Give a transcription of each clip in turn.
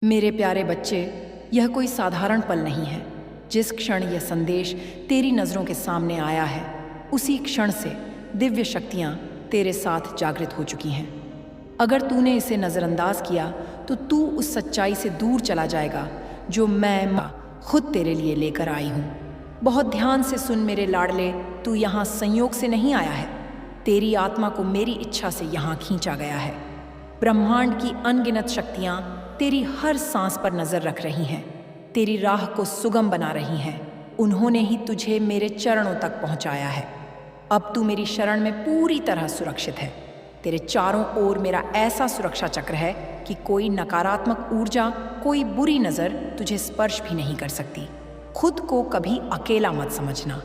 मेरे प्यारे बच्चे, यह कोई साधारण पल नहीं है। जिस क्षण यह संदेश तेरी नज़रों के सामने आया है, उसी क्षण से दिव्य शक्तियाँ तेरे साथ जागृत हो चुकी हैं। अगर तूने इसे नज़रअंदाज किया तो तू उस सच्चाई से दूर चला जाएगा जो मैं खुद तेरे लिए लेकर आई हूँ। बहुत ध्यान से सुन मेरे लाडले, तू यहाँ संयोग से नहीं आया है। तेरी आत्मा को मेरी इच्छा से यहाँ खींचा गया है। ब्रह्मांड की अनगिनत शक्तियाँ तेरी हर सांस पर नजर रख रही हैं, तेरी राह को सुगम बना रही हैं। उन्होंने ही तुझे मेरे चरणों तक पहुंचाया है। अब तू मेरी शरण में पूरी तरह सुरक्षित है। तेरे चारों ओर मेरा ऐसा सुरक्षा चक्र है कि कोई नकारात्मक ऊर्जा, कोई बुरी नज़र तुझे स्पर्श भी नहीं कर सकती। खुद को कभी अकेला मत समझना,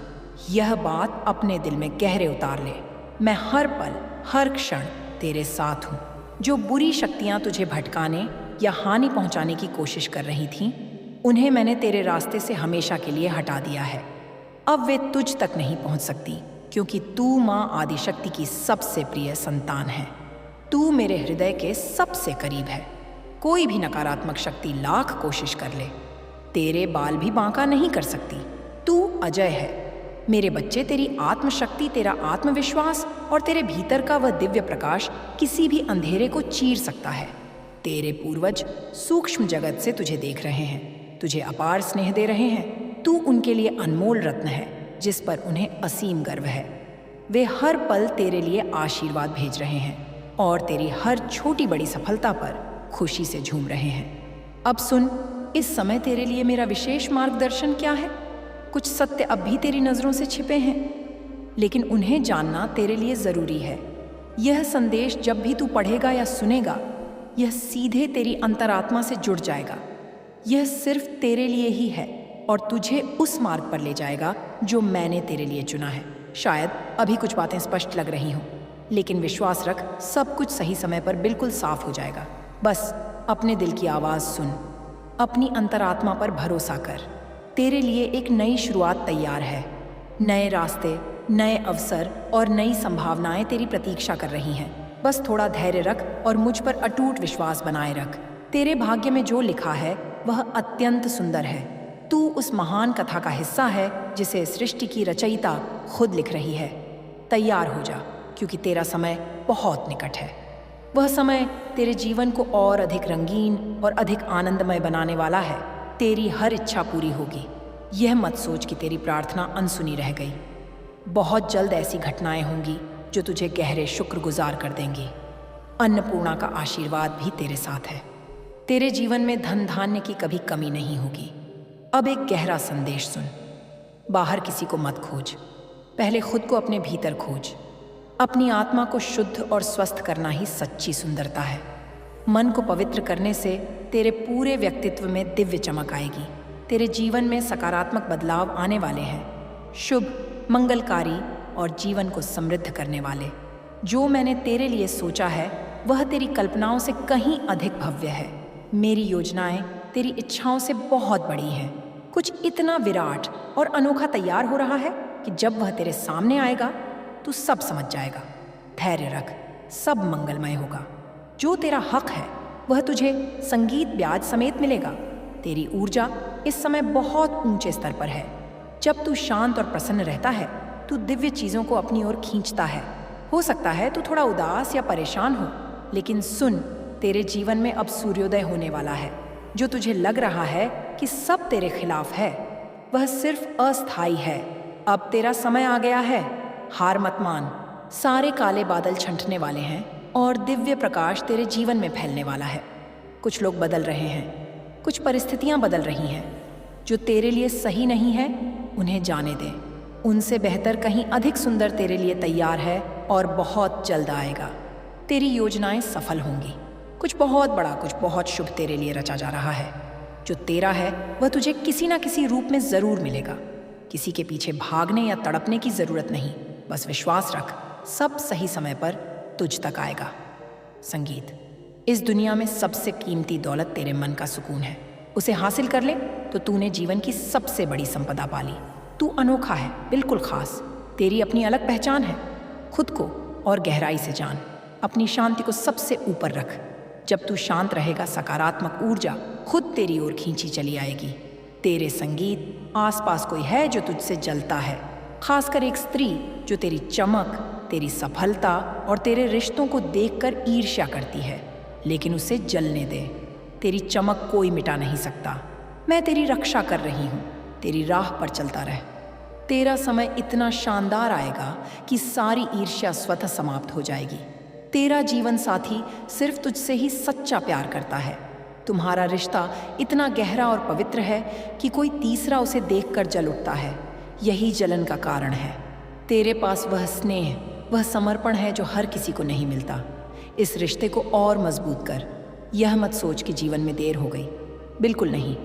यह बात अपने दिल में गहरे उतार ले। मैं हर पल, हर क्षण तेरे साथ हूँ। जो बुरी शक्तियाँ तुझे भटकाने या हानि पहुंचाने की कोशिश कर रही थीं, उन्हें मैंने तेरे रास्ते से हमेशा के लिए हटा दिया है। अब वे तुझ तक नहीं पहुंच सकती, क्योंकि तू माँ आदिशक्ति की सबसे प्रिय संतान है। तू मेरे हृदय के सबसे करीब है। कोई भी नकारात्मक शक्ति लाख कोशिश कर ले, तेरे बाल भी बांका नहीं कर सकती। तू अजय है। मेरे बच्चे, तेरी आत्मशक्ति, तेरा आत्मविश्वास और तेरे भीतर का वह दिव्य प्रकाश किसी भी अंधेरे को चीर सकता है। तेरे पूर्वज सूक्ष्म जगत से तुझे देख रहे हैं, तुझे अपार स्नेह दे रहे हैं। तू उनके लिए अनमोल रत्न है, जिस पर उन्हें असीम गर्व है। वे हर पल तेरे लिए आशीर्वाद भेज रहे हैं और तेरी हर छोटी बड़ी सफलता पर खुशी से झूम रहे हैं। अब सुन, इस समय तेरे लिए मेरा विशेष मार्गदर्शन क्या है। कुछ सत्य अब भी तेरी नज़रों से छिपे हैं, लेकिन उन्हें जानना तेरे लिए ज़रूरी है। यह संदेश जब भी तू पढ़ेगा या सुनेगा, यह सीधे तेरी अंतरात्मा से जुड़ जाएगा। यह सिर्फ तेरे लिए ही है और तुझे उस मार्ग पर ले जाएगा जो मैंने तेरे लिए चुना है। शायद अभी कुछ बातें स्पष्ट लग रही हों, लेकिन विश्वास रख, सब कुछ सही समय पर बिल्कुल साफ हो जाएगा। बस अपने दिल की आवाज़ सुन, अपनी अंतरात्मा पर भरोसा कर। तेरे लिए एक नई शुरुआत तैयार है। नए रास्ते, नए अवसर और नई संभावनाएं तेरी प्रतीक्षा कर रही हैं। बस थोड़ा धैर्य रख और मुझ पर अटूट विश्वास बनाए रख। तेरे भाग्य में जो लिखा है वह अत्यंत सुंदर है। तू उस महान कथा का हिस्सा है जिसे सृष्टि की रचयिता खुद लिख रही है। तैयार हो जा, क्योंकि तेरा समय बहुत निकट है। वह समय तेरे जीवन को और अधिक रंगीन और अधिक आनंदमय बनाने वाला है। तेरी हर इच्छा पूरी होगी। यह मत सोच कि तेरी प्रार्थना अनसुनी रह गई। बहुत जल्द ऐसी घटनाएं होंगी जो तुझे गहरे शुक्रगुजार कर देंगी। अन्नपूर्णा का आशीर्वाद भी तेरे साथ है। तेरे जीवन में धन धान्य की कभी कमी नहीं होगी। अब एक गहरा संदेश सुन। बाहर किसी को मत खोज, पहले खुद को अपने भीतर खोज। अपनी आत्मा को शुद्ध और स्वस्थ करना ही सच्ची सुंदरता है। मन को पवित्र करने से तेरे पूरे व्यक्तित्व में दिव्य चमक आएगी। तेरे जीवन में सकारात्मक बदलाव आने वाले हैं, शुभ, मंगलकारी और जीवन को समृद्ध करने वाले। जो मैंने तेरे लिए सोचा है वह तेरी कल्पनाओं से कहीं अधिक भव्य है। मेरी योजनाएं तेरी इच्छाओं से बहुत बड़ी हैं। कुछ इतना विराट और अनोखा तैयार हो रहा है कि जब वह तेरे सामने आएगा तू सब समझ जाएगा। धैर्य रख, सब मंगलमय होगा। जो तेरा हक है वह तुझे संगीत ब्याज समेत मिलेगा। तेरी ऊर्जा इस समय बहुत ऊंचे स्तर पर है। जब तू शांत और प्रसन्न रहता है, तू दिव्य चीज़ों को अपनी ओर खींचता है। हो सकता है तू थोड़ा उदास या परेशान हो, लेकिन सुन, तेरे जीवन में अब सूर्योदय होने वाला है। जो तुझे लग रहा है कि सब तेरे खिलाफ है, वह सिर्फ अस्थायी है। अब तेरा समय आ गया है। हार मत मान। सारे काले बादल छंटने वाले हैं और दिव्य प्रकाश तेरे जीवन में फैलने वाला है। कुछ लोग बदल रहे हैं, कुछ परिस्थितियां बदल रही हैं। जो तेरे लिए सही नहीं है उन्हें जाने दे। उनसे बेहतर कहीं अधिक सुंदर तेरे लिए तैयार है और बहुत जल्द आएगा। तेरी योजनाएं सफल होंगी। कुछ बहुत बड़ा, कुछ बहुत शुभ तेरे लिए रचा जा रहा है। जो तेरा है वह तुझे किसी ना किसी रूप में ज़रूर मिलेगा। किसी के पीछे भागने या तड़पने की ज़रूरत नहीं। बस विश्वास रख, सब सही समय पर तुझ तक आएगा। संगीत। इस दुनिया में सबसे कीमती दौलत तेरे मन का सुकून है। उसे हासिल कर ले तो तूने जीवन की सबसे बड़ी संपदा पाली। तू अनोखा है, बिल्कुल खास। तेरी अपनी अलग पहचान है। खुद को और गहराई से जान। अपनी शांति को सबसे ऊपर रख। जब तू शांत रहेगा, सकारात्मक ऊर्जा खुद तेरी ओर खींची चली आएगी। तेरे संगीत, आसपास कोई है जो तुझसे जलता है, खासकर एक स्त्री जो तेरी चमक, तेरी सफलता और तेरे रिश्तों को देखकर ईर्ष्या करती है, लेकिन उसे जलने दे। तेरी चमक कोई मिटा नहीं सकता। मैं तेरी रक्षा कर रही हूँ, तेरी राह पर चलता रह। तेरा समय इतना शानदार आएगा कि सारी ईर्ष्या स्वतः समाप्त हो जाएगी। तेरा जीवन साथी सिर्फ तुझसे ही सच्चा प्यार करता है। तुम्हारा रिश्ता इतना गहरा और पवित्र है कि कोई तीसरा उसे देखकर जल उठता है। यही जलन का कारण है। तेरे पास वह स्नेह, वह समर्पण है जो हर किसी को नहीं मिलता। इस रिश्ते को और मजबूत कर। यह मत सोच कि जीवन में देर हो गई। बिल्कुल नहीं।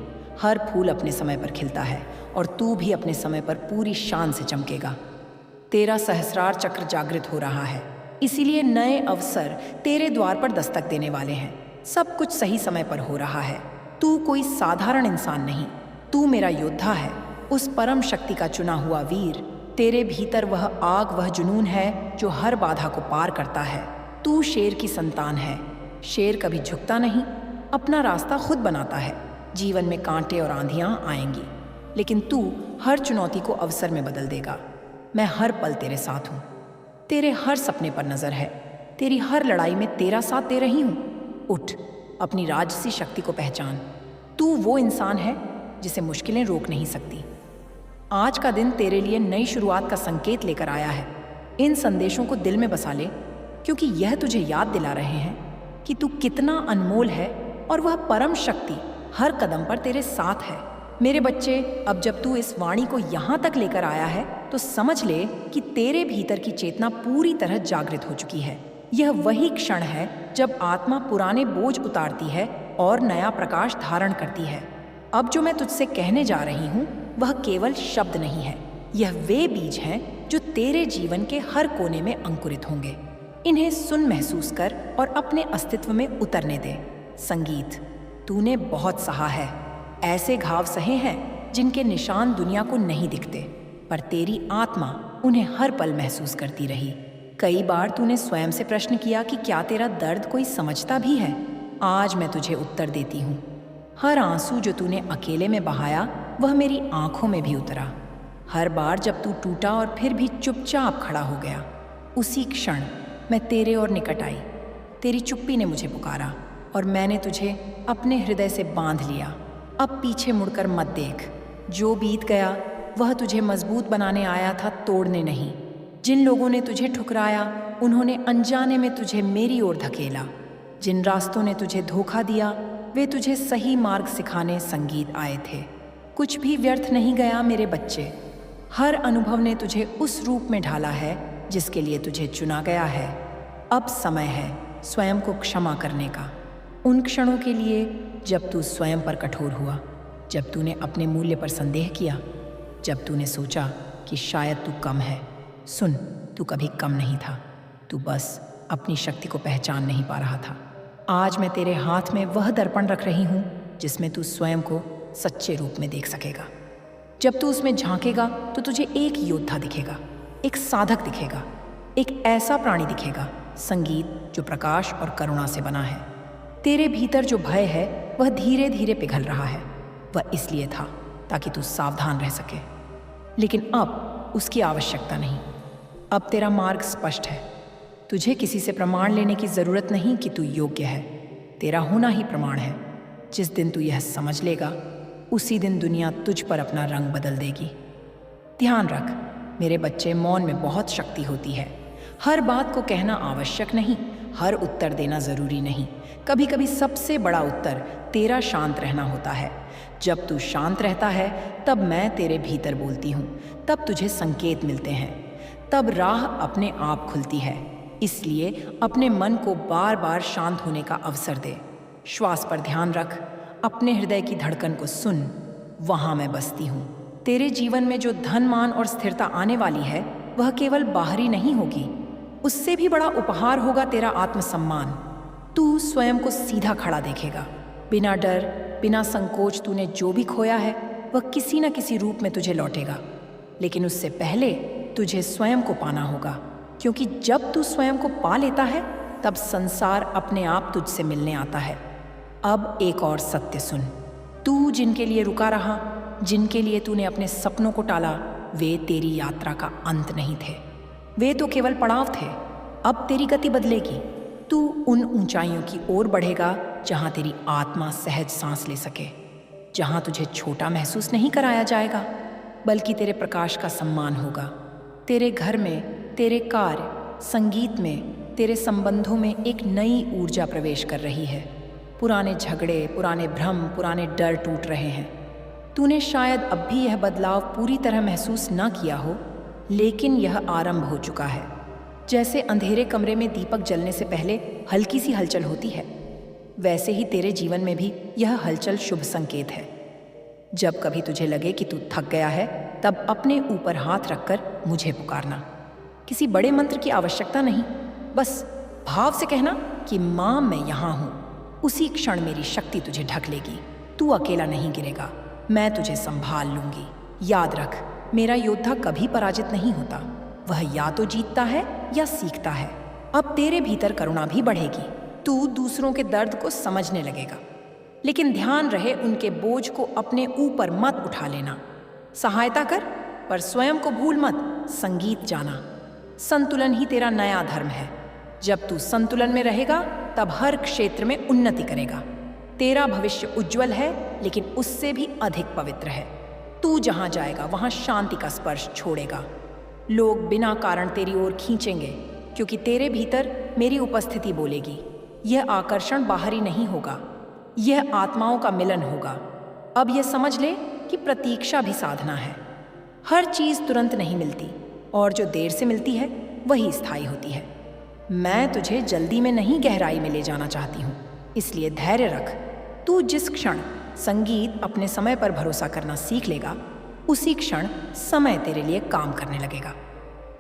हर फूल अपने समय पर खिलता है और तू भी अपने समय पर पूरी शान से चमकेगा। तेरा सहस्रार चक्र जागृत हो रहा है, इसीलिए नए अवसर तेरे द्वार पर दस्तक देने वाले हैं। सब कुछ सही समय पर हो रहा है। तू कोई साधारण इंसान नहीं, तू मेरा योद्धा है, उस परम शक्ति का चुना हुआ वीर। तेरे भीतर वह आग, वह जुनून है जो हर बाधा को पार करता है। तू शेर की संतान है। शेर कभी झुकता नहीं, अपना रास्ता खुद बनाता है। जीवन में कांटे और आंधियां आएंगी, लेकिन तू हर चुनौती को अवसर में बदल देगा। मैं हर पल तेरे साथ हूँ। तेरे हर सपने पर नजर है। तेरी हर लड़ाई में तेरा साथ दे रही हूँ। उठ, अपनी राजसी शक्ति को पहचान। तू वो इंसान है जिसे मुश्किलें रोक नहीं सकती। आज का दिन तेरे लिए नई शुरुआत का संकेत लेकर आया है। इन संदेशों को दिल में बसा ले, क्योंकि यह तुझे याद दिला रहे हैं कि तू कितना अनमोल है और वह परम शक्ति हर कदम पर तेरे साथ है। मेरे बच्चे, अब जब तू इस वाणी को यहाँ तक लेकर आया है तो समझ ले कि तेरे भीतर की चेतना पूरी तरह जागृत हो चुकी है। यह वही क्षण है जब आत्मा पुराने बोझ उतारती है और नया प्रकाश धारण करती है। अब जो मैं तुझसे कहने जा रही हूँ वह केवल शब्द नहीं है, यह वे बीज हैं जो तेरे जीवन के हर कोने में अंकुरित होंगे। इन्हें सुन, महसूस कर और अपने अस्तित्व में उतरने दे। संगीत, तूने बहुत सहा है। ऐसे घाव सहे हैं जिनके निशान दुनिया को नहीं दिखते, पर तेरी आत्मा उन्हें हर पल महसूस करती रही। कई बार तूने स्वयं से प्रश्न किया कि क्या तेरा दर्द कोई समझता भी है। आज मैं तुझे उत्तर देती हूँ। हर आंसू जो तूने अकेले में बहाया वह मेरी आंखों में भी उतरा। हर बार जब तू टूटा और फिर भी चुपचाप खड़ा हो गया, उसी क्षण मैं तेरे और निकट आई। तेरी चुप्पी ने मुझे पुकारा और मैंने तुझे अपने हृदय से बांध लिया। अब पीछे मुड़कर मत देख। जो बीत गया वह तुझे मजबूत बनाने आया था, तोड़ने नहीं। जिन लोगों ने तुझे ठुकराया उन्होंने अनजाने में तुझे मेरी ओर धकेला। जिन रास्तों ने तुझे धोखा दिया वे तुझे सही मार्ग सिखाने संगीत आए थे। कुछ भी व्यर्थ नहीं गया मेरे बच्चे। हर अनुभव ने तुझे उस रूप में ढाला है जिसके लिए तुझे चुना गया है। अब समय है स्वयं को क्षमा करने का, उन क्षणों के लिए जब तू स्वयं पर कठोर हुआ, जब तूने अपने मूल्य पर संदेह किया, जब तूने सोचा कि शायद तू कम है। सुन, तू कभी कम नहीं था, तू बस अपनी शक्ति को पहचान नहीं पा रहा था। आज मैं तेरे हाथ में वह दर्पण रख रही हूँ जिसमें तू स्वयं को सच्चे रूप में देख सकेगा। जब तू उसमें झांकेगा तो तुझे एक योद्धा दिखेगा, एक साधक दिखेगा, एक ऐसा प्राणी दिखेगा, संगीत जो प्रकाश और करुणा से बना है। तेरे भीतर जो भय है वह धीरे धीरे पिघल रहा है। वह इसलिए था ताकि तू सावधान रह सके, लेकिन अब उसकी आवश्यकता नहीं। अब तेरा मार्ग स्पष्ट है। तुझे किसी से प्रमाण लेने की जरूरत नहीं कि तू योग्य है। तेरा होना ही प्रमाण है। जिस दिन तू यह समझ लेगा उसी दिन दुनिया तुझ पर अपना रंग बदल देगी। ध्यान रख मेरे बच्चे, मौन में बहुत शक्ति होती है। हर बात को कहना आवश्यक नहीं, हर उत्तर देना जरूरी नहीं। कभी कभी सबसे बड़ा उत्तर तेरा शांत रहना होता है। जब तू शांत रहता है तब मैं तेरे भीतर बोलती हूँ, तब तुझे संकेत मिलते हैं, तब राह अपने आप खुलती है। इसलिए अपने मन को बार बार शांत होने का अवसर दे। श्वास पर ध्यान रख, अपने हृदय की धड़कन को सुन। वहाँ मैं बसती हूँ। तेरे जीवन में जो धन, मान और स्थिरता आने वाली है वह केवल बाहरी नहीं होगी, उससे भी बड़ा उपहार होगा तेरा आत्मसम्मान। तू स्वयं को सीधा खड़ा देखेगा, बिना डर, बिना संकोच। तूने जो भी खोया है वह किसी न किसी रूप में तुझे लौटेगा, लेकिन उससे पहले तुझे स्वयं को पाना होगा, क्योंकि जब तू स्वयं को पा लेता है तब संसार अपने आप तुझसे मिलने आता है। अब एक और सत्य सुन, तू जिनके लिए रुका रहा, जिनके लिए तूने अपने सपनों को टाला, वे तेरी यात्रा का अंत नहीं थे, वे तो केवल पड़ाव थे। अब तेरी गति बदलेगी, तू उन ऊंचाइयों की ओर बढ़ेगा जहां तेरी आत्मा सहज सांस ले सके, जहां तुझे छोटा महसूस नहीं कराया जाएगा, बल्कि तेरे प्रकाश का सम्मान होगा। तेरे घर में, तेरे कार्य, संगीत में, तेरे संबंधों में एक नई ऊर्जा प्रवेश कर रही है। पुराने झगड़े, पुराने भ्रम, पुराने डर टूट रहे हैं। तूने शायद अब भी यह बदलाव पूरी तरह महसूस न किया हो, लेकिन यह आरंभ हो चुका है। जैसे अंधेरे कमरे में दीपक जलने से पहले हल्की सी हलचल होती है, वैसे ही तेरे जीवन में भी यह हलचल शुभ संकेत है। जब कभी तुझे लगे कि तू थक गया है, तब अपने ऊपर हाथ रखकर मुझे पुकारना। किसी बड़े मंत्र की आवश्यकता नहीं, बस भाव से कहना कि माँ मैं यहाँ हूँ। उसी क्षण मेरी शक्ति तुझे ढक लेगी। तू अकेला नहीं गिरेगा, मैं तुझे संभाल लूंगी। याद रख, मेरा योद्धा कभी पराजित नहीं होता, वह या तो जीतता है या सीखता है। अब तेरे भीतर करुणा भी बढ़ेगी, तू दूसरों के दर्द को समझने लगेगा, लेकिन ध्यान रहे उनके बोझ को अपने ऊपर मत उठा लेना। सहायता कर, पर स्वयं को भूल मत। संगीत जाना, संतुलन ही तेरा नया धर्म है। जब तू संतुलन में रहेगा, तब हर क्षेत्र में उन्नति करेगा। तेरा भविष्य उज्जवल है, लेकिन उससे भी अधिक पवित्र है। तू जहां जाएगा वहां शांति का स्पर्श छोड़ेगा। लोग बिना कारण तेरी ओर खींचेंगे, क्योंकि तेरे भीतर मेरी उपस्थिति बोलेगी। यह आकर्षण बाहरी नहीं होगा, यह आत्माओं का मिलन होगा। अब यह समझ ले कि प्रतीक्षा भी साधना है। हर चीज तुरंत नहीं मिलती, और जो देर से मिलती है वही स्थायी होती है। मैं तुझे जल्दी में नहीं, गहराई में ले जाना चाहती हूँ, इसलिए धैर्य रख। तू जिस क्षण संगीत अपने समय पर भरोसा करना सीख लेगा, उसी क्षण समय तेरे लिए काम करने लगेगा।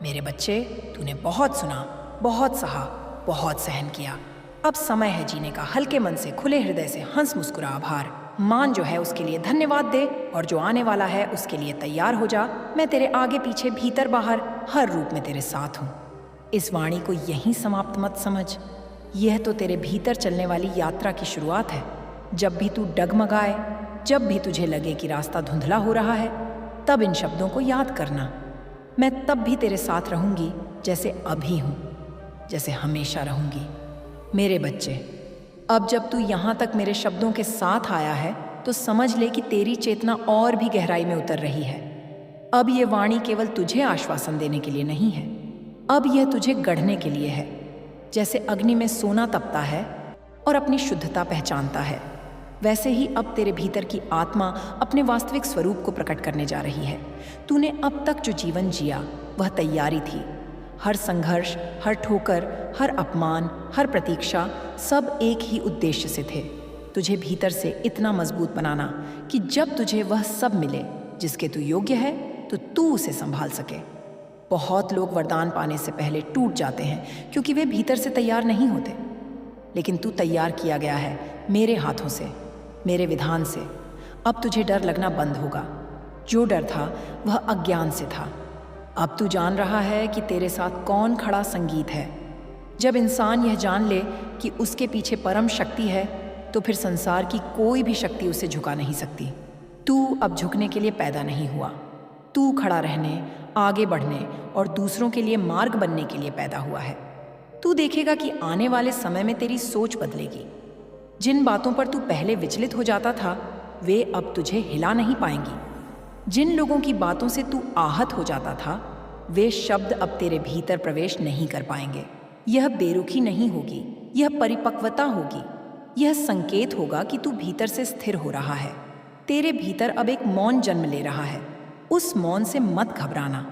मेरे बच्चे, तूने बहुत सुना, बहुत सहा, बहुत सहन किया। अब समय है जीने का। हल्के मन से, खुले हृदय से हंस मुस्कुरा आभार मान। जो है उसके लिए धन्यवाद दे, और जो आने वाला है उसके लिए तैयार हो जा। मैं तेरे आगे पीछे, भीतर बाहर, हर रूप में तेरे साथ हूँ। इस वाणी को यहीं समाप्त मत समझ, यह तो तेरे भीतर चलने वाली यात्रा की शुरुआत है। जब भी तू डगमगाए, जब भी तुझे लगे कि रास्ता धुंधला हो रहा है, तब इन शब्दों को याद करना। मैं तब भी तेरे साथ रहूंगी, जैसे अभी हूं, जैसे हमेशा रहूंगी। मेरे बच्चे, अब जब तू यहाँ तक मेरे शब्दों के साथ आया है, तो समझ ले कि तेरी चेतना और भी गहराई में उतर रही है। अब ये वाणी केवल तुझे आश्वासन देने के लिए नहीं है, अब यह तुझे गढ़ने के लिए है। जैसे अग्नि में सोना तपता है और अपनी शुद्धता पहचानता है, वैसे ही अब तेरे भीतर की आत्मा अपने वास्तविक स्वरूप को प्रकट करने जा रही है। तूने अब तक जो जीवन जिया, वह तैयारी थी। हर संघर्ष, हर ठोकर, हर अपमान, हर प्रतीक्षा, सब एक ही उद्देश्य से थे। तुझे भीतर से इतना मजबूत बनाना कि जब तुझे वह सब मिले जिसके तू योग्य है, तो तू उसे संभाल सके। बहुत लोग वरदान पाने से पहले टूट जाते हैं, क्योंकि वे भीतर से तैयार नहीं होते। लेकिन तू तैयार किया गया है मेरे हाथों से, मेरे विधान से। अब तुझे डर लगना बंद होगा। जो डर था वह अज्ञान से था। अब तू जान रहा है कि तेरे साथ कौन खड़ा संगीत है। जब इंसान यह जान ले कि उसके पीछे परम शक्ति है, तो फिर संसार की कोई भी शक्ति उसे झुका नहीं सकती। तू अब झुकने के लिए पैदा नहीं हुआ, तू खड़ा रहने, आगे बढ़ने और दूसरों के लिए मार्ग बनने के लिए पैदा हुआ है। तू देखेगा कि आने वाले समय में तेरी सोच बदलेगी। जिन बातों पर तू पहले विचलित हो जाता था, वे अब तुझे हिला नहीं पाएंगी। जिन लोगों की बातों से तू आहत हो जाता था, वे शब्द अब तेरे भीतर प्रवेश नहीं कर पाएंगे। यह बेरुखी नहीं होगी, यह परिपक्वता होगी। यह संकेत होगा कि तू भीतर से स्थिर हो रहा है। तेरे भीतर अब एक मौन जन्म ले रहा है। उस मौन से मत घबराना।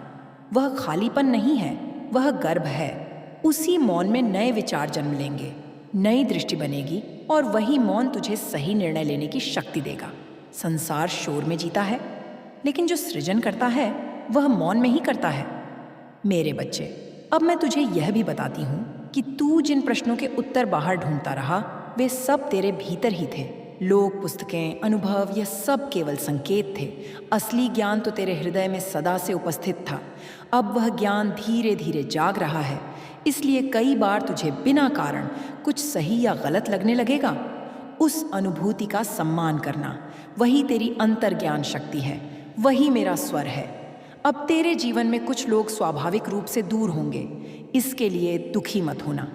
वह खालीपन नहीं है, वह गर्भ है। उसी मौन में नए विचार जन्म लेंगे, नई दृष्टि बनेगी, और वही मौन तुझे सही निर्णय लेने की शक्ति देगा। संसार शोर में जीता है, लेकिन जो सृजन करता है वह मौन में ही करता है। मेरे बच्चे, अब मैं तुझे यह भी बताती हूँ कि तू जिन प्रश्नों के उत्तर बाहर ढूंढता रहा, वे सब तेरे भीतर ही थे। लोग, पुस्तकें, अनुभव, यह सब केवल संकेत थे। असली ज्ञान तो तेरे हृदय में सदा से उपस्थित था। अब वह ज्ञान धीरे धीरे जाग रहा है। इसलिए कई बार तुझे बिना कारण कुछ सही या गलत लगने लगेगा। उस अनुभूति का सम्मान करना, वही तेरी अंतर्ज्ञान शक्ति है, वही मेरा स्वर है। अब तेरे जीवन में कुछ लोग स्वाभाविक रूप से दूर होंगे, इसके लिए दुखी मत होना।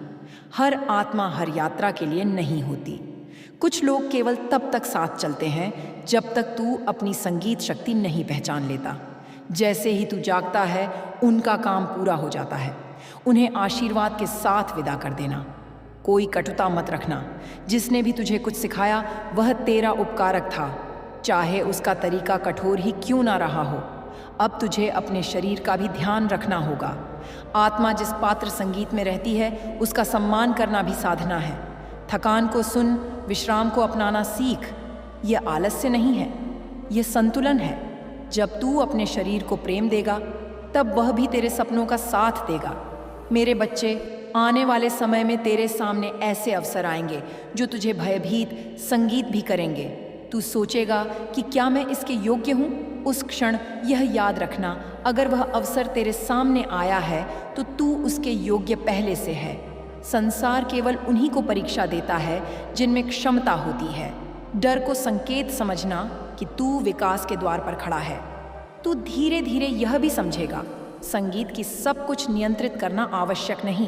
हर आत्मा हर यात्रा के लिए नहीं होती। कुछ लोग केवल तब तक साथ चलते हैं जब तक तू अपनी संगीत शक्ति नहीं पहचान लेता। जैसे ही तू जागता है, उनका काम पूरा हो जाता है। उन्हें आशीर्वाद के साथ विदा कर देना। कोई कटुता मत रखना। जिसने भी तुझे कुछ सिखाया वह तेरा उपकारक था, चाहे उसका तरीका कठोर ही क्यों ना रहा हो। अब तुझे अपने शरीर का भी ध्यान रखना होगा। आत्मा जिस पात्र संगीत में रहती है उसका सम्मान करना भी साधना है। थकान को सुन, विश्राम को अपनाना सीख। यह आलस्य नहीं है, यह संतुलन है। जब तू अपने शरीर को प्रेम देगा तब वह भी तेरे सपनों का साथ देगा। मेरे बच्चे, आने वाले समय में तेरे सामने ऐसे अवसर आएंगे जो तुझे भयभीत संगीत भी करेंगे। तू सोचेगा कि क्या मैं इसके योग्य हूँ? उस क्षण यह याद रखना, अगर वह अवसर तेरे सामने आया है तो तू उसके योग्य पहले से है। संसार केवल उन्हीं को परीक्षा देता है जिनमें क्षमता होती है। डर को संकेत समझना कि तू विकास के द्वार पर खड़ा है। तू धीरे धीरे यह भी समझेगा, संगीत की सब कुछ नियंत्रित करना आवश्यक नहीं।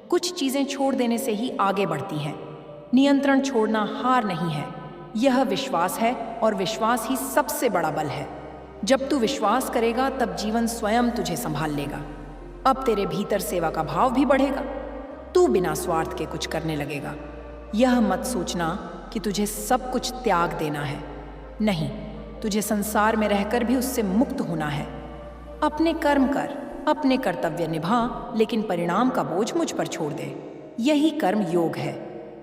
कुछ चीजें छोड़ देने से ही आगे बढ़ती हैं। नियंत्रण छोड़ना हार नहीं है, यह विश्वास है, और विश्वास ही सबसे बड़ा बल है। जब तू विश्वास करेगा तब जीवन स्वयं तुझे संभाल लेगा। अब तेरे भीतर सेवा का भाव भी बढ़ेगा। तू बिना स्वार्थ के कुछ करने लगेगा। यह मत सोचना कि तुझे सब कुछ त्याग देना है। नहीं, तुझे संसार में रहकर भी उससे मुक्त होना है। अपने कर्म कर, अपने कर्तव्य निभा, लेकिन परिणाम का बोझ मुझ पर छोड़ दे। यही कर्म योग है,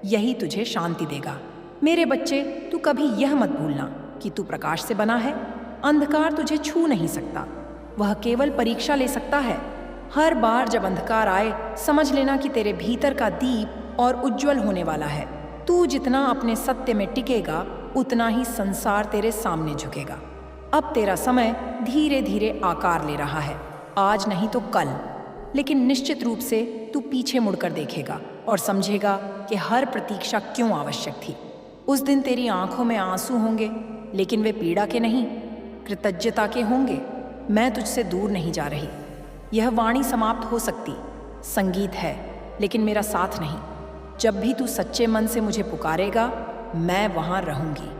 यही तुझे शांति देगा। मेरे बच्चे, तू कभी यह मत भूलना कि तू प्रकाश से बना है। अंधकार तुझे छू नहीं सकता, वह केवल परीक्षा ले सकता है। हर बार जब अंधकार आए, समझ लेना कि तेरे भीतर का दीप और उज्जवल होने वाला है। तू जितना अपने सत्य में टिकेगा, उतना ही संसार तेरे सामने झुकेगा। अब तेरा समय धीरे धीरे आकार ले रहा है, आज नहीं तो कल। लेकिन निश्चित रूप से तू पीछे मुड़कर देखेगा और समझेगा कि हर प्रतीक्षा क्यों आवश्यक थी। उस दिन तेरी आंखों में आंसू होंगे, लेकिन वे पीड़ा के नहीं, कृतज्ञता के होंगे। मैं तुझसे दूर नहीं जा रही। यह वाणी समाप्त हो सकती, संगीत है, लेकिन मेरा साथ नहीं। जब भी तू सच्चे मन से मुझे पुकारेगा, मैं वहां रहूंगी,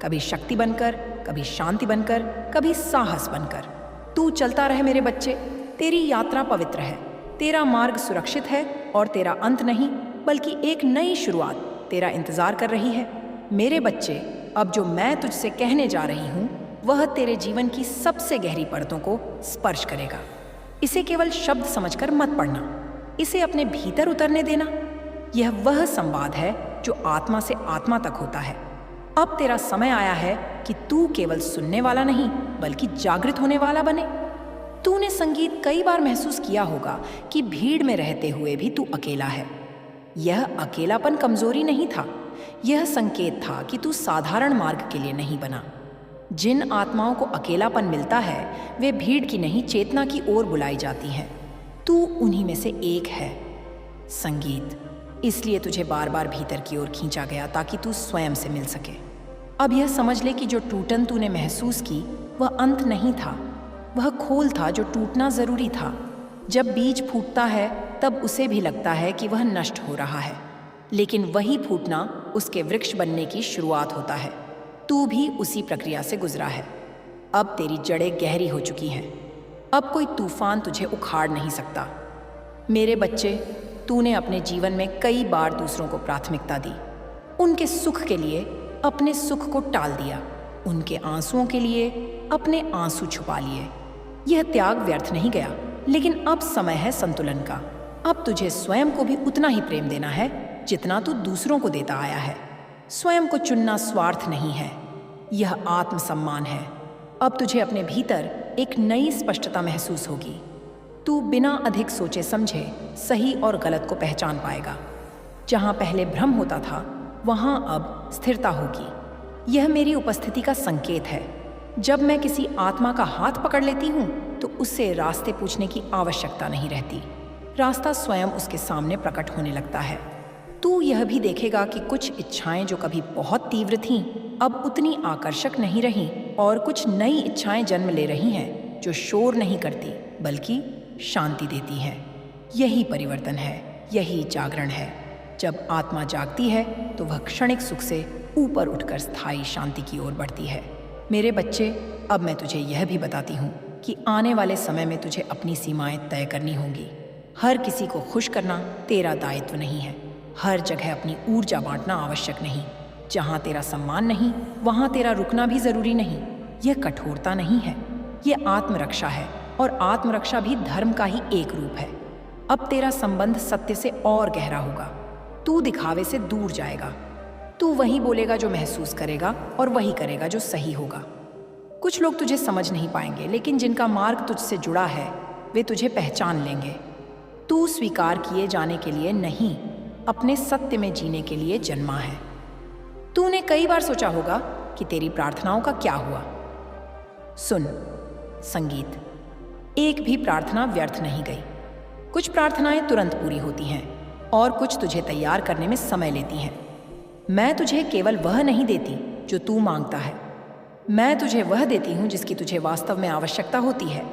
कभी शक्ति बनकर, कभी शांति बनकर, कभी साहस बनकर। तू चलता रहे मेरे बच्चे, तेरी यात्रा पवित्र है, तेरा मार्ग सुरक्षित है, और तेरा अंत नहीं बल्कि एक नई शुरुआत तेरा इंतजार कर रही है। मेरे बच्चे, अब जो मैं तुझसे कहने जा रही हूँ वह तेरे जीवन की सबसे गहरी परतों को स्पर्श करेगा। इसे केवल शब्द समझकर मत पढ़ना, इसे अपने भीतर उतरने देना। यह वह संवाद है जो आत्मा से आत्मा तक होता है। अब तेरा समय आया है कि तू केवल सुनने वाला नहीं बल्कि जागृत होने वाला बने। तूने संगीत कई बार महसूस किया होगा कि भीड़ में रहते हुए भी तू अकेला है। यह अकेलापन कमजोरी नहीं था, यह संकेत था कि तू साधारण मार्ग के लिए नहीं बना। जिन आत्माओं को अकेलापन मिलता है वे भीड़ की नहीं, चेतना की ओर बुलाई जाती हैं। तू उन्हीं में से एक है। संगीत इसलिए तुझे बार बार भीतर की ओर खींचा गया ताकि तू स्वयं से मिल सके। अब यह समझ ले कि जो टूटन तूने महसूस की वह अंत नहीं था, वह खोल था जो टूटना जरूरी था। जब बीज फूटता है तब उसे भी लगता है कि वह नष्ट हो रहा है, लेकिन वही फूटना उसके वृक्ष बनने की शुरुआत होता है। तू भी उसी प्रक्रिया से गुजरा है। अब तेरी जड़ें गहरी हो चुकी हैं। अब कोई तूफान तुझे उखाड़ नहीं सकता। मेरे बच्चे, तूने अपने जीवन में कई बार दूसरों को प्राथमिकता दी। उनके सुख के लिए अपने सुख को टाल दिया, उनके आंसुओं के लिए अपने आंसू छुपा लिए। यह त्याग व्यर्थ नहीं गया, लेकिन अब समय है संतुलन का। अब तुझे स्वयं को भी उतना ही प्रेम देना है जितना तू दूसरों को देता आया है। स्वयं को चुनना स्वार्थ नहीं है, यह आत्मसम्मान है। अब तुझे अपने भीतर एक नई स्पष्टता महसूस होगी। तू बिना अधिक सोचे समझे सही और गलत को पहचान पाएगा। जहाँ पहले भ्रम होता था वहाँ अब स्थिरता होगी। यह मेरी उपस्थिति का संकेत है। जब मैं किसी आत्मा का हाथ पकड़ लेती हूँ तो उससे रास्ते पूछने की आवश्यकता नहीं रहती। रास्ता स्वयं उसके सामने प्रकट होने लगता है। तू यह भी देखेगा कि कुछ इच्छाएं जो कभी बहुत तीव्र थीं, अब उतनी आकर्षक नहीं रहीं और कुछ नई इच्छाएं जन्म ले रही हैं जो शोर नहीं करती बल्कि शांति देती हैं। यही परिवर्तन है, यही जागरण है। जब आत्मा जागती है तो वह क्षणिक सुख से ऊपर उठकर स्थायी शांति की ओर बढ़ती है। मेरे बच्चे, अब मैं तुझे यह भी बताती हूँ कि आने वाले समय में तुझे अपनी सीमाएं तय करनी होंगी। हर किसी को खुश करना तेरा दायित्व नहीं है। हर जगह अपनी ऊर्जा बांटना आवश्यक नहीं। जहाँ तेरा सम्मान नहीं, वहाँ तेरा रुकना भी जरूरी नहीं। यह कठोरता नहीं है, यह आत्मरक्षा है, और आत्मरक्षा भी धर्म का ही एक रूप है। अब तेरा संबंध सत्य से और गहरा होगा। तू दिखावे से दूर जाएगा। तू वही बोलेगा जो महसूस करेगा और वही करेगा जो सही होगा। कुछ लोग तुझे समझ नहीं पाएंगे, लेकिन जिनका मार्ग तुझसे जुड़ा है वे तुझे पहचान लेंगे। तू स्वीकार किए जाने के लिए नहीं, अपने सत्य में जीने के लिए जन्मा है। तूने कई बार सोचा होगा कि तेरी प्रार्थनाओं का क्या हुआ। सुन, संगीत, एक भी प्रार्थना व्यर्थ नहीं गई। कुछ प्रार्थनाएं तुरंत पूरी होती हैं और कुछ तुझे तैयार करने में समय लेती हैं। मैं तुझे केवल वह नहीं देती जो तू मांगता है, मैं तुझे वह देती हूँ जिसकी तुझे वास्तव में आवश्यकता होती है।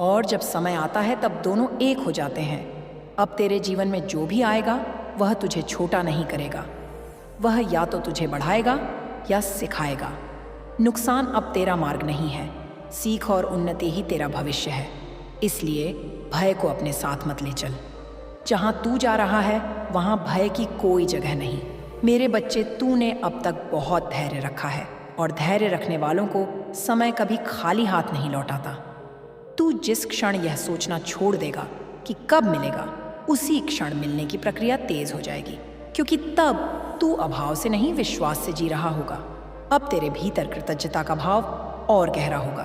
और जब समय आता है तब दोनों एक हो जाते हैं। अब तेरे जीवन में जो भी आएगा वह तुझे छोटा नहीं करेगा। वह या तो तुझे बढ़ाएगा या सिखाएगा। नुकसान अब तेरा मार्ग नहीं है, सीख और उन्नति ही तेरा भविष्य है। इसलिए भय को अपने साथ मत ले चल। जहाँ तू जा रहा है वहाँ भय की कोई जगह नहीं। मेरे बच्चे, तूने अब तक बहुत धैर्य रखा है और धैर्य रखने वालों को समय कभी खाली हाथ नहीं लौटाता। तू जिस क्षण यह सोचना छोड़ देगा कि कब मिलेगा, उसी क्षण मिलने की प्रक्रिया तेज हो जाएगी, क्योंकि तब तू अभाव से नहीं विश्वास से जी रहा होगा। अब तेरे भीतर कृतज्ञता का भाव और गहरा होगा।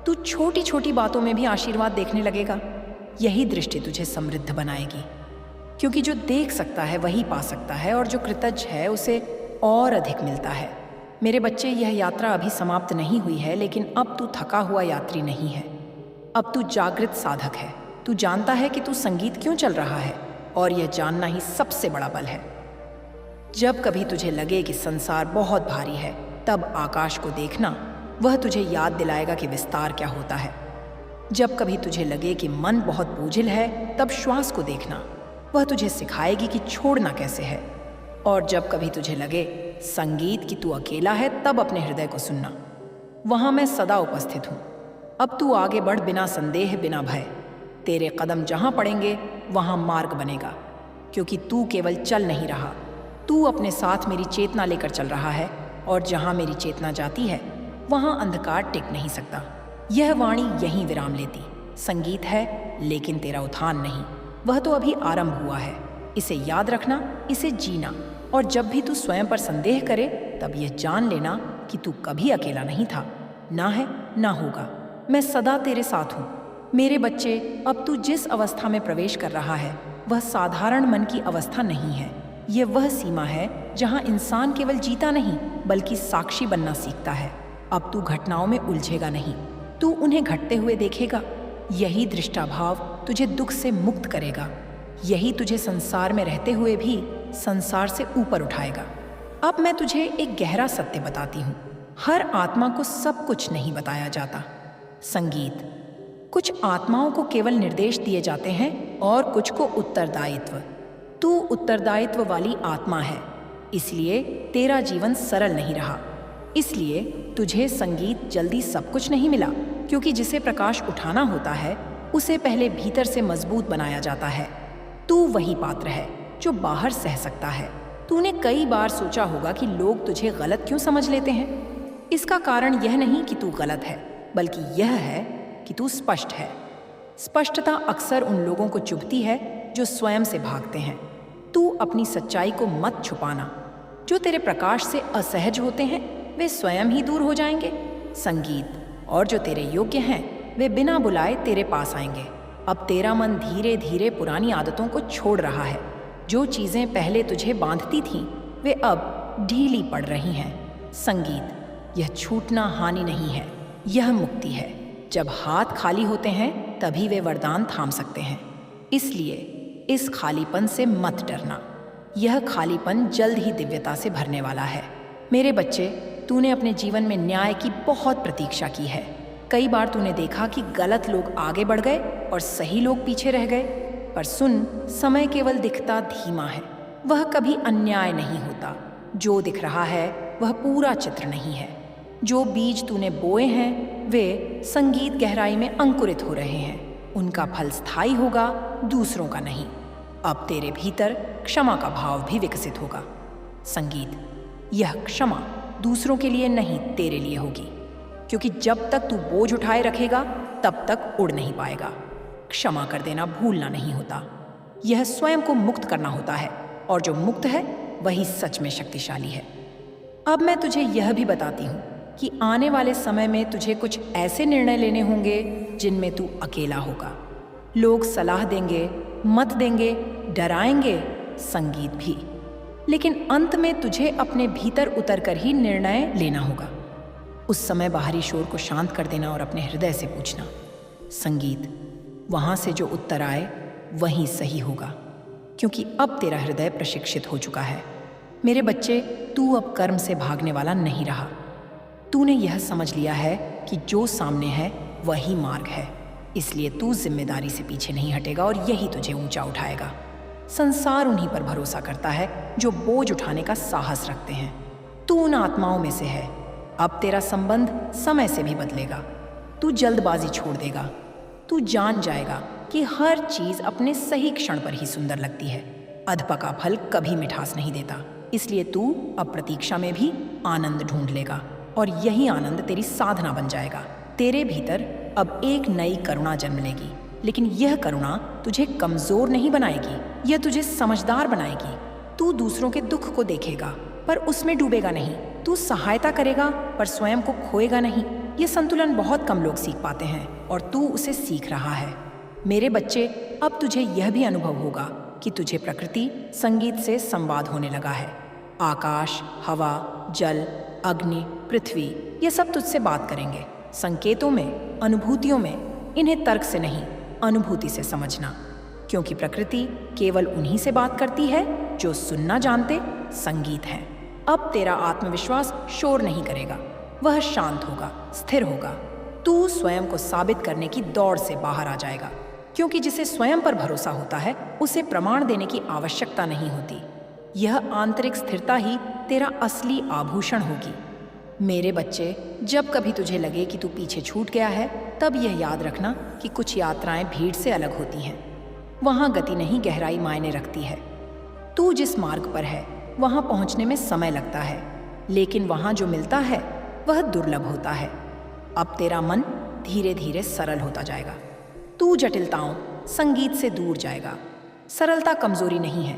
तू छोटी छोटी बातों में भी आशीर्वाद देखने लगेगा। यही दृष्टि तुझे समृद्ध बनाएगी, क्योंकि जो देख सकता है वही पा सकता है, और जो कृतज्ञ है उसे और अधिक मिलता है। मेरे बच्चे, यह यात्रा अभी समाप्त नहीं हुई है, लेकिन अब तू थका हुआ यात्री नहीं है। अब तू जागृत साधक है। तू जानता है कि तू संगीत क्यों चल रहा है, और यह जानना ही सबसे बड़ा बल है। जब कभी तुझे लगे कि संसार बहुत भारी है, तब आकाश को देखना, वह तुझे याद दिलाएगा कि विस्तार क्या होता है। जब कभी तुझे लगे कि मन बहुत बोझिल है, तब श्वास को देखना, वह तुझे सिखाएगी कि छोड़ना कैसे है। और जब कभी तुझे लगे संगीत कि तू अकेला है, तब अपने हृदय को सुनना, वहाँ मैं सदा उपस्थित हूँ। अब तू आगे बढ़, बिना संदेह, बिना भय। तेरे कदम जहाँ पड़ेंगे वहाँ मार्ग बनेगा, क्योंकि तू केवल चल नहीं रहा, तू अपने साथ मेरी चेतना लेकर चल रहा है। और जहाँ मेरी चेतना जाती है वहाँ अंधकार टिक नहीं सकता। यह वाणी यहीं विराम लेती। संगीत है, लेकिन तेरा उत्थान नहीं, वह तो अभी आरंभ हुआ है। इसे याद रखना, इसे जीना। और जब भी तू स्वयं पर संदेह करे, तब यह जान लेना कि तू कभी अकेला नहीं था, ना है ना होगा। मैं सदा तेरे साथ हूँ। मेरे बच्चे, अब तू जिस अवस्था में प्रवेश कर रहा है वह साधारण मन की अवस्था नहीं है। यह वह सीमा है जहाँ इंसान केवल जीता नहीं बल्कि साक्षी बनना सीखता है। अब तू घटनाओं में उलझेगा नहीं, तू उन्हें घटते हुए देखेगा। यही दृष्टाभाव तुझे दुख से मुक्त करेगा। यही तुझे संसार में रहते हुए भी संसार से ऊपर उठाएगा। अब मैं तुझे एक गहरा सत्य बताती हूँ। हर आत्मा को सब कुछ नहीं बताया जाता। संगीत, कुछ आत्माओं को केवल निर्देश दिए जाते हैं और कुछ को उत्तरदायित्व। तू उत्तरदायित्व वाली आत्मा है, इसलिए तेरा जीवन सरल नहीं रहा। इसलिए तुझे संगीत जल्दी सब कुछ नहीं मिला, क्योंकि जिसे प्रकाश उठाना होता है उसे पहले भीतर से मजबूत बनाया जाता है। तू वही पात्र है जो बाहर सह सकता है। तूने कई बार सोचा होगा कि लोग तुझे गलत क्यों समझ लेते हैं। इसका कारण यह नहीं कि तू गलत है, बल्कि यह है कि तू स्पष्ट है। स्पष्टता अक्सर उन लोगों को चुभती है जो स्वयं से भागते हैं। तू अपनी सच्चाई को मत छुपाना। जो तेरे प्रकाश से असहज होते हैं वे स्वयं ही दूर हो जाएंगे। संगीत, और जो तेरे योग्य हैं वे बिना बुलाए तेरे पास आएंगे। अब तेरा मन धीरे धीरे पुरानी आदतों को छोड़ रहा है। जो चीज़ें पहले तुझे बांधती थीं वे अब ढीली पड़ रही हैं। संगीत, यह छूटना हानि नहीं है, यह मुक्ति है। जब हाथ खाली होते हैं तभी वे वरदान थाम सकते हैं। इसलिए इस खालीपन से मत डरना। यह खालीपन जल्द ही दिव्यता से भरने वाला है। मेरे बच्चे, तूने अपने जीवन में न्याय की बहुत प्रतीक्षा की है। कई बार तूने देखा कि गलत लोग आगे बढ़ गए और सही लोग पीछे रह गए। पर सुन, समय केवल दिखता धीमा है, वह कभी अन्याय नहीं होता। जो दिख रहा है वह पूरा चित्र नहीं है। जो बीज तूने बोए हैं वे संगीत गहराई में अंकुरित हो रहे हैं। उनका फल स्थायी होगा, दूसरों का नहीं। अब तेरे भीतर क्षमा का भाव भी विकसित होगा। संगीत, यह क्षमा दूसरों के लिए नहीं, तेरे लिए होगी। क्योंकि जब तक तू बोझ उठाए रखेगा तब तक उड़ नहीं पाएगा। क्षमा कर देना भूलना नहीं होता, यह स्वयं को मुक्त करना होता है, और जो मुक्त है वही सच में शक्तिशाली है। अब मैं तुझे यह भी बताती हूँ कि आने वाले समय में तुझे कुछ ऐसे निर्णय लेने होंगे जिनमें तू अकेला होगा। लोग सलाह देंगे, मत देंगे, डराएंगे, संगीत भी, लेकिन अंत में तुझे अपने भीतर उतरकर ही निर्णय लेना होगा। उस समय बाहरी शोर को शांत कर देना और अपने हृदय से पूछना, संगीत, वहां से जो उत्तर आए वही सही होगा, क्योंकि अब तेरा हृदय प्रशिक्षित हो चुका है। मेरे बच्चे, तू अब कर्म से भागने वाला नहीं रहा। तूने यह समझ लिया है कि जो सामने है वही मार्ग है, इसलिए तू जिम्मेदारी से पीछे नहीं हटेगा और यही तुझे ऊंचा उठाएगा। संसार उन्हीं पर भरोसा करता है जो बोझ उठाने का साहस रखते हैं। तू उन आत्माओं में से है। अब तेरा संबंध समय से भी बदलेगा। तू जल्दबाजी छोड़ देगा। तू जान जाएगा कि हर चीज अपने सही क्षण पर ही सुंदर लगती है। अधपका फल कभी मिठास नहीं देता, इसलिए तू अब प्रतीक्षा में भी आनंद ढूंढ लेगा, और यही आनंद तेरी साधना बन जाएगा। तेरे भीतर अब एक नई करुणा जन्म लेगी, लेकिन यह करुणा तुझे कमजोर नहीं बनाएगी, यह तुझे समझदार बनाएगी। तू दूसरों के दुख को देखेगा पर उसमें डूबेगा नहीं। तू सहायता करेगा पर स्वयं को खोएगा नहीं। यह संतुलन बहुत कम लोग सीख पाते हैं और तू उसे सीख रहा है। मेरे बच्चे, अब तुझे यह भी अनुभव होगा कि तुझे प्रकृति संगीत से संवाद होने लगा है। आकाश, हवा, जल, अग्नि, पृथ्वी, ये सब तुझसे बात करेंगे, संकेतों में, अनुभूतियों में। इन्हें तर्क से नहीं, अनुभूति से समझना, क्योंकि प्रकृति केवल उन्हीं से बात करती है जो सुनना जानते संगीत है। अब तेरा आत्मविश्वास शोर नहीं करेगा, वह शांत होगा, स्थिर होगा। तू स्वयं को साबित करने की दौड़ से बाहर आ जाएगा, क्योंकि जिसे स्वयं पर भरोसा होता है उसे प्रमाण देने की आवश्यकता नहीं होती। यह आंतरिक स्थिरता ही तेरा असली आभूषण होगी। मेरे बच्चे, जब कभी तुझे लगे कि तू पीछे छूट गया है, तब यह याद रखना कि कुछ यात्राएं भीड़ से अलग होती हैं। वहां गति नहीं, गहराई मायने रखती है। तू जिस मार्ग पर है वहां पहुंचने में समय लगता है, लेकिन वहां जो मिलता है वह दुर्लभ होता है। अब तेरा मन धीरे धीरे सरल होता जाएगा। तू जटिलताओं, संगीत से दूर जाएगा। सरलता कमजोरी नहीं है,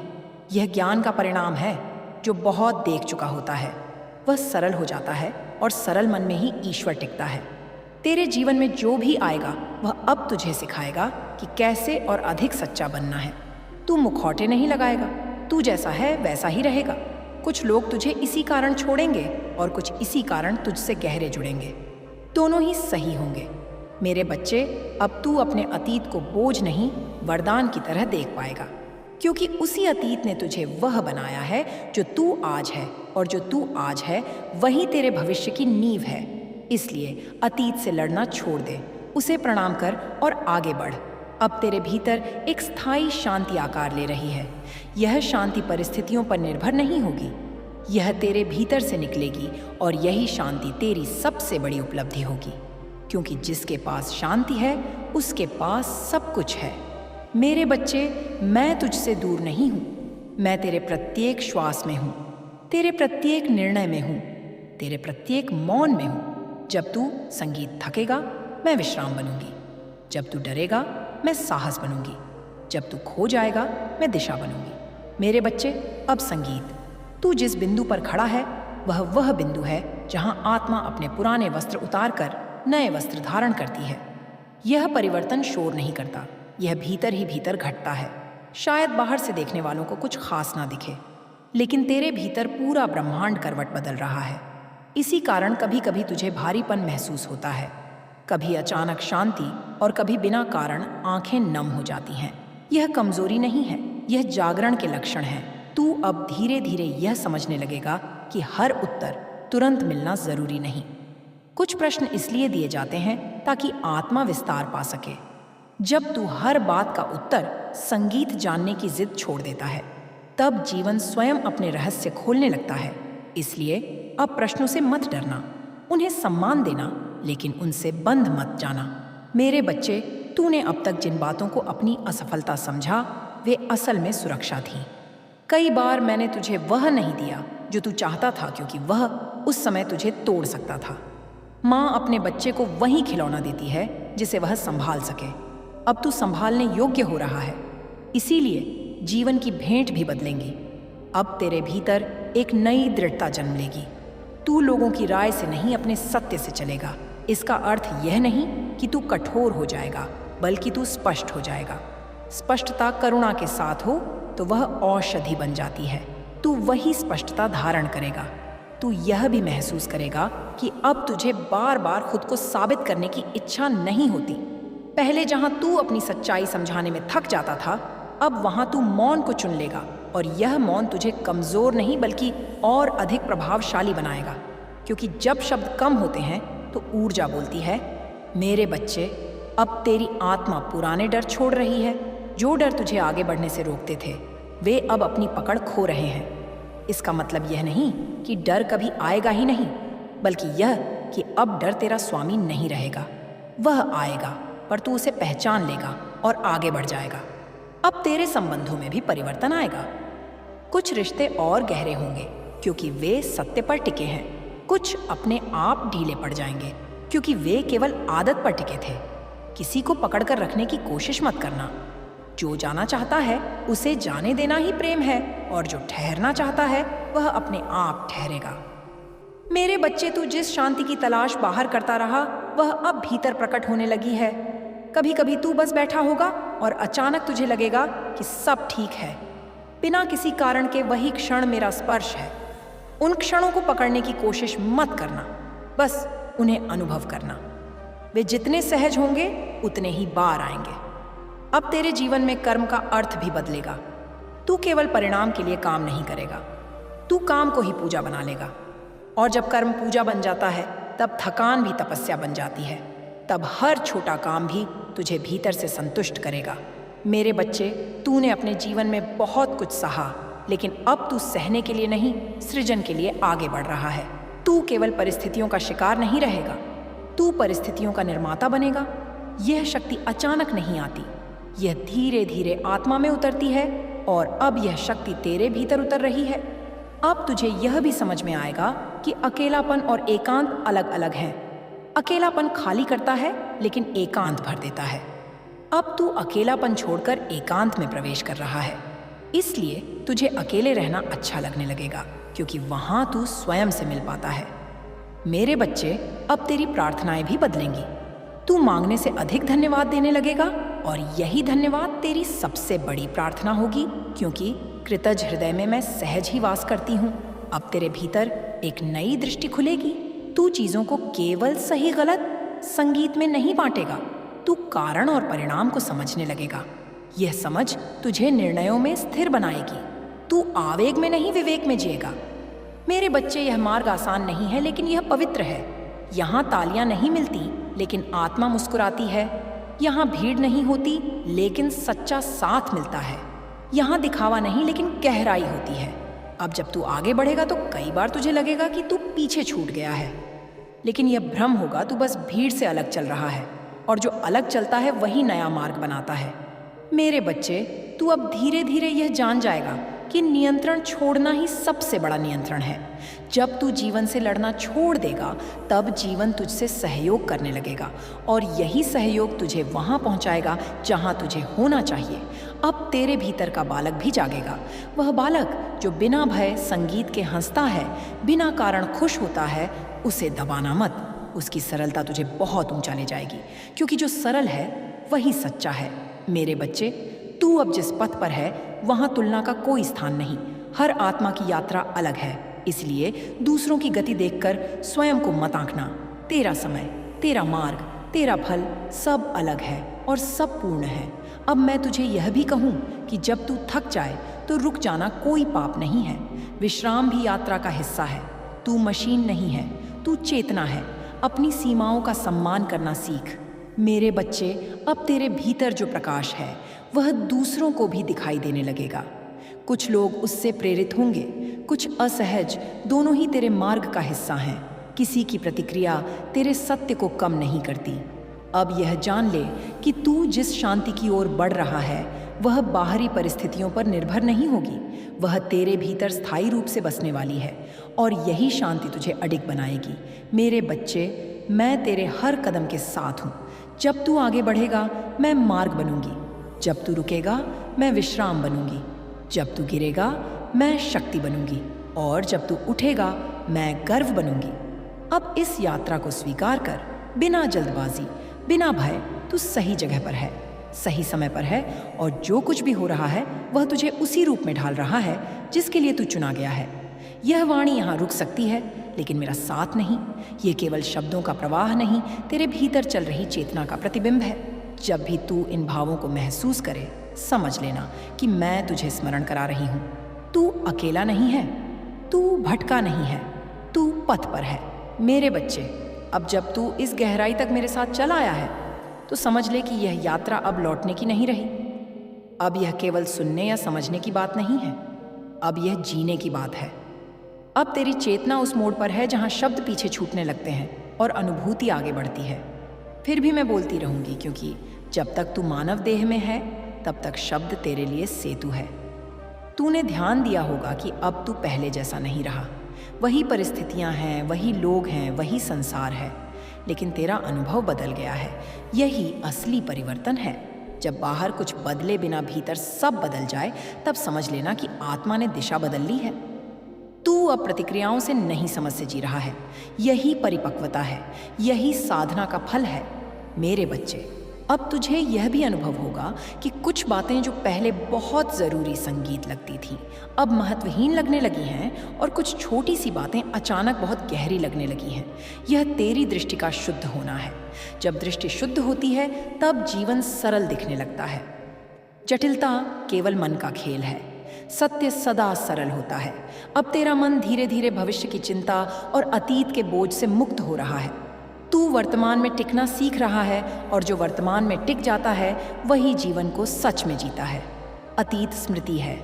यह ज्ञान का परिणाम है। जो बहुत देख चुका होता है वह सरल हो जाता है, और सरल मन में ही ईश्वर टिकता है। तेरे जीवन में जो भी आएगा वह अब तुझे सिखाएगा कि कैसे और अधिक सच्चा बनना है। तू मुखौटे नहीं लगाएगा, तू जैसा है वैसा ही रहेगा। कुछ लोग तुझे इसी कारण छोड़ेंगे और कुछ इसी कारण तुझसे गहरे जुड़ेंगे। दोनों ही सही होंगे। मेरे बच्चे, अब तू अपने अतीत को बोझ नहीं, वरदान की तरह देख पाएगा, क्योंकि उसी अतीत ने तुझे वह बनाया है जो तू आज है, और जो तू आज है वही तेरे भविष्य की नींव है। इसलिए अतीत से लड़ना छोड़ दे, उसे प्रणाम कर और आगे बढ़। अब तेरे भीतर एक स्थायी शांति आकार ले रही है। यह शांति परिस्थितियों पर निर्भर नहीं होगी, यह तेरे भीतर से निकलेगी, और यही शांति तेरी सबसे बड़ी उपलब्धि होगी, क्योंकि जिसके पास शांति है उसके पास सब कुछ है। मेरे बच्चे, मैं तुझसे दूर नहीं हूं। मैं तेरे प्रत्येक श्वास में हूं, तेरे प्रत्येक निर्णय में हूं, तेरे प्रत्येक मौन में हूं। जब तू संगीत थकेगा मैं विश्राम बनूंगी, जब तू डरेगा मैं साहस बनूंगी, जब तू खो जाएगा मैं दिशा बनूंगी। मेरे बच्चे, अब संगीत, तू जिस बिंदु पर खड़ा है वह बिंदु है जहां आत्मा अपने पुराने वस्त्र उतारकर नए वस्त्र धारण करती है। यह परिवर्तन शोर नहीं करता, यह भीतर ही भीतर घटता है। शायद बाहर से देखने वालों को कुछ खास ना दिखे, लेकिन तेरे भीतर पूरा ब्रह्मांड करवट बदल रहा है। इसी कारण कभी कभी तुझे भारीपन महसूस होता है, कभी अचानक शांति, और कभी बिना कारण आंखें नम हो जाती हैं। यह कमजोरी नहीं है, यह जागरण के लक्षण है। तू अब धीरे धीरे यह समझने लगेगा कि हर उत्तर तुरंत मिलना जरूरी नहीं। कुछ प्रश्न इसलिए दिए जाते हैं ताकि आत्मा विस्तार पा सके। जब तू हर बात का उत्तर संगीत जानने की जिद छोड़ देता है, तब जीवन स्वयं अपने रहस्य खोलने लगता है। इसलिए अब प्रश्नों से मत डरना, उन्हें सम्मान देना, लेकिन उनसे बंध मत जाना। मेरे बच्चे, तूने अब तक जिन बातों को अपनी असफलता समझा, वे असल में सुरक्षा थी। कई बार मैंने तुझे वह नहीं दिया जो तू चाहता था, क्योंकि वह उस समय तुझे तोड़ सकता था। माँ अपने बच्चे को वही खिलौना देती है जिसे वह संभाल सके। अब तू संभालने योग्य हो रहा है, इसीलिए जीवन की भेंट भी बदलेंगी। अब तेरे भीतर एक नई दृढ़ता जन्म लेगी। तू लोगों की राय से नहीं, अपने सत्य से चलेगा। इसका अर्थ यह नहीं कि तू कठोर हो जाएगा, बल्कि तू स्पष्ट हो जाएगा। स्पष्टता करुणा के साथ हो तो वह औषधि बन जाती है। तू वही स्पष्टता धारण करेगा। तू यह भी महसूस करेगा कि अब तुझे बार बार खुद को साबित करने की इच्छा नहीं होती। पहले जहां तू अपनी सच्चाई समझाने में थक जाता था, अब वहां तू मौन को चुन लेगा, और यह मौन तुझे कमजोर नहीं बल्कि और अधिक प्रभावशाली बनाएगा। क्योंकि जब शब्द कम होते हैं तो ऊर्जा बोलती है। मेरे बच्चे, अब तेरी आत्मा पुराने डर छोड़ रही है। जो डर तुझे आगे बढ़ने से रोकते थे, वे अब अपनी पकड़ खो रहे हैं। इसका मतलब यह नहीं कि डर कभी आएगा ही नहीं, बल्कि यह कि अब डर तेरा स्वामी नहीं रहेगा। वह आएगा, पर तू उसे पहचान लेगा और आगे बढ़ जाएगा। अब तेरे संबंधों में भी परिवर्तन आएगा। कुछ रिश्ते और गहरे होंगे क्योंकि वे सत्य पर टिके हैं। कुछ अपने आप ढीले पड़ जाएंगे क्योंकि वे केवल आदत पर टिके थे। किसी को पकड़कर रखने की कोशिश मत करना। जो जाना चाहता है उसे जाने देना ही प्रेम है, और जो ठहरना चाहता है वह अपने आप ठहरेगा। मेरे बच्चे, तू जिस शांति की तलाश बाहर करता रहा, वह अब भीतर प्रकट होने लगी है। कभी कभी तू बस बैठा होगा और अचानक तुझे लगेगा कि सब ठीक है। बिना किसी कारण के वही क्षण मेरा स्पर्श है। उन क्षणों को पकड़ने की कोशिश मत करना, बस उन्हें अनुभव करना। वे जितने सहज होंगे उतने ही बार आएंगे। अब तेरे जीवन में कर्म का अर्थ भी बदलेगा। तू केवल परिणाम के लिए काम नहीं करेगा, तू काम को ही पूजा बना लेगा। और जब कर्म पूजा बन जाता है, तब थकान भी तपस्या बन जाती है। तब हर छोटा काम भी तुझे भीतर से संतुष्ट करेगा। मेरे बच्चे, तूने अपने जीवन में बहुत कुछ सहा, लेकिन अब तू सहने के लिए नहीं, सृजन के लिए आगे बढ़ रहा है। तू केवल परिस्थितियों का शिकार नहीं रहेगा, तू परिस्थितियों का निर्माता बनेगा। यह शक्ति अचानक नहीं आती, यह धीरे धीरे आत्मा में उतरती है, और अब यह शक्ति तेरे भीतर उतर रही है। अब तुझे यह भी समझ में आएगा कि अकेलापन और एकांत अलग अलग हैं। अकेलापन खाली करता है, लेकिन एकांत भर देता है। अब तू अकेलापन छोड़कर एकांत में प्रवेश कर रहा है, इसलिए तुझे अकेले रहना अच्छा लगने लगेगा, क्योंकि वहां तू स्वयं से मिल पाता है। मेरे बच्चे, अब तेरी प्रार्थनाएं भी बदलेंगी। तू मांगने से अधिक धन्यवाद देने लगेगा, और यही धन्यवाद तेरी सबसे बड़ी प्रार्थना होगी, क्योंकि कृतज्ञ हृदय में मैं सहज ही वास करती हूँ। अब तेरे भीतर एक नई दृष्टि खुलेगी। तू चीजों को केवल सही गलत संगीत में नहीं बांटेगा, तू कारण और परिणाम को समझने लगेगा। यह समझ तुझे निर्णयों में स्थिर बनाएगी। तू आवेग में नहीं, विवेक में जिएगा। मेरे बच्चे, यह मार्ग आसान नहीं है, लेकिन यह पवित्र है। यहाँ तालियां नहीं मिलती, लेकिन आत्मा मुस्कुराती है। यहाँ भीड़ नहीं होती, लेकिन सच्चा साथ मिलता है। यहाँ दिखावा नहीं, लेकिन गहराई होती है। अब जब तू आगे बढ़ेगा तो कई बार तुझे लगेगा कि तू पीछे छूट गया है, लेकिन यह भ्रम होगा। तू बस भीड़ से अलग चल रहा है, और जो अलग चलता है वही नया मार्ग बनाता है। मेरे बच्चे, तू अब धीरे धीरे यह जान जाएगा कि नियंत्रण छोड़ना ही सबसे बड़ा नियंत्रण है। जब तू जीवन से लड़ना छोड़ देगा, तब जीवन तुझसे सहयोग करने लगेगा, और यही सहयोग तुझे वहां पहुंचाएगा जहां तुझे होना चाहिए। अब तेरे भीतर का बालक भी जागेगा। वह बालक जो बिना भय संगीत के हंसता है, बिना कारण खुश होता है, उसे दबाना मत। उसकी सरलता तुझे बहुत ऊंचा ले जाएगी, क्योंकि जो सरल है वही सच्चा है। मेरे बच्चे, तू अब जिस पथ पर है वहां तुलना का कोई स्थान नहीं। हर आत्मा की यात्रा अलग है, इसलिए दूसरों की गति देखकर स्वयं को मत आंकना। तेरा समय, तेरा मार्ग, तेरा फल सब अलग है और सब पूर्ण है। अब मैं तुझे यह भी कहूँ कि जब तू थक जाए तो रुक जाना कोई पाप नहीं है। विश्राम भी यात्रा का हिस्सा है। तू मशीन नहीं है, तू चेतना है। अपनी सीमाओं का सम्मान करना सीख। मेरे बच्चे, अब तेरे भीतर जो प्रकाश है वह दूसरों को भी दिखाई देने लगेगा। कुछ लोग उससे प्रेरित होंगे, कुछ असहज, दोनों ही तेरे मार्ग का हिस्सा हैं। किसी की प्रतिक्रिया तेरे सत्य को कम नहीं करती। अब यह जान ले कि तू जिस शांति की ओर बढ़ रहा है वह बाहरी परिस्थितियों पर निर्भर नहीं होगी, वह तेरे भीतर स्थायी रूप से बसने वाली है और यही शांति तुझे अडिग बनाएगी। मेरे बच्चे, मैं तेरे हर कदम के साथ हूँ। जब तू आगे बढ़ेगा मैं मार्ग बनूंगी, जब तू रुकेगा मैं विश्राम बनूंगी, जब तू गिरेगा मैं शक्ति बनूंगी और जब तू उठेगा मैं गर्व बनूंगी। अब इस यात्रा को स्वीकार कर, बिना जल्दबाजी, बिना भय। तू सही जगह पर है, सही समय पर है और जो कुछ भी हो रहा है वह तुझे उसी रूप में ढाल रहा है जिसके लिए तू चुना गया है। यह वाणी यहाँ रुक सकती है लेकिन मेरा साथ नहीं। ये केवल शब्दों का प्रवाह नहीं, तेरे भीतर चल रही चेतना का प्रतिबिंब है। जब भी तू इन भावों को महसूस करे, समझ लेना कि मैं तुझे स्मरण करा रही हूँ। तू अकेला नहीं है, तू भटका नहीं है, तू पथ पर है। मेरे बच्चे, अब जब तू इस गहराई तक मेरे साथ चल आया है तो समझ ले कि यह यात्रा अब लौटने की नहीं रही। अब यह केवल सुनने या समझने की बात नहीं है, अब यह जीने की बात है। अब तेरी चेतना उस मोड़ पर है जहां शब्द पीछे छूटने लगते हैं और अनुभूति आगे बढ़ती है। फिर भी मैं बोलती रहूंगी क्योंकि जब तक तू मानव देह में है तब तक शब्द तेरे लिए सेतु है। तूने ध्यान दिया होगा कि अब तू पहले जैसा नहीं रहा। वही परिस्थितियां हैं, वही लोग हैं, वही संसार है, लेकिन तेरा अनुभव बदल गया है। यही असली परिवर्तन है। जब बाहर कुछ बदले बिना भीतर सब बदल जाए तब समझ लेना कि आत्मा ने दिशा बदल ली है। तू अब प्रतिक्रियाओं से नहीं समझ से जी रहा है। यही परिपक्वता है, यही साधना का फल है। मेरे बच्चे, अब तुझे यह भी अनुभव होगा कि कुछ बातें जो पहले बहुत ज़रूरी संगीत लगती थीं अब महत्वहीन लगने लगी हैं और कुछ छोटी सी बातें अचानक बहुत गहरी लगने लगी हैं। यह तेरी दृष्टि का शुद्ध होना है। जब दृष्टि शुद्ध होती है तब जीवन सरल दिखने लगता है। जटिलता केवल मन का खेल है, सत्य सदा सरल होता है। अब तेरा मन धीरे धीरे भविष्य की चिंता और अतीत के बोझ से मुक्त हो रहा है। तू वर्तमान में टिकना सीख रहा है और जो वर्तमान में टिक जाता है वही जीवन को सच में जीता है। अतीत स्मृति है,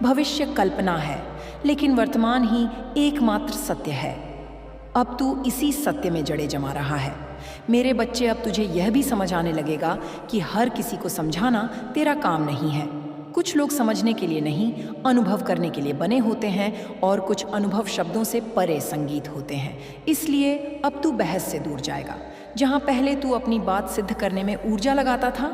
भविष्य कल्पना है, लेकिन वर्तमान ही एकमात्र सत्य है। अब तू इसी सत्य में जड़े जमा रहा है। मेरे बच्चे, अब तुझे यह भी समझ आने लगेगा कि हर किसी को समझाना तेरा काम नहीं है। कुछ लोग समझने के लिए नहीं, अनुभव करने के लिए बने होते हैं और कुछ अनुभव शब्दों से परे संगीत होते हैं। इसलिए अब तू बहस से दूर जाएगा। जहां पहले तू अपनी बात सिद्ध करने में ऊर्जा लगाता था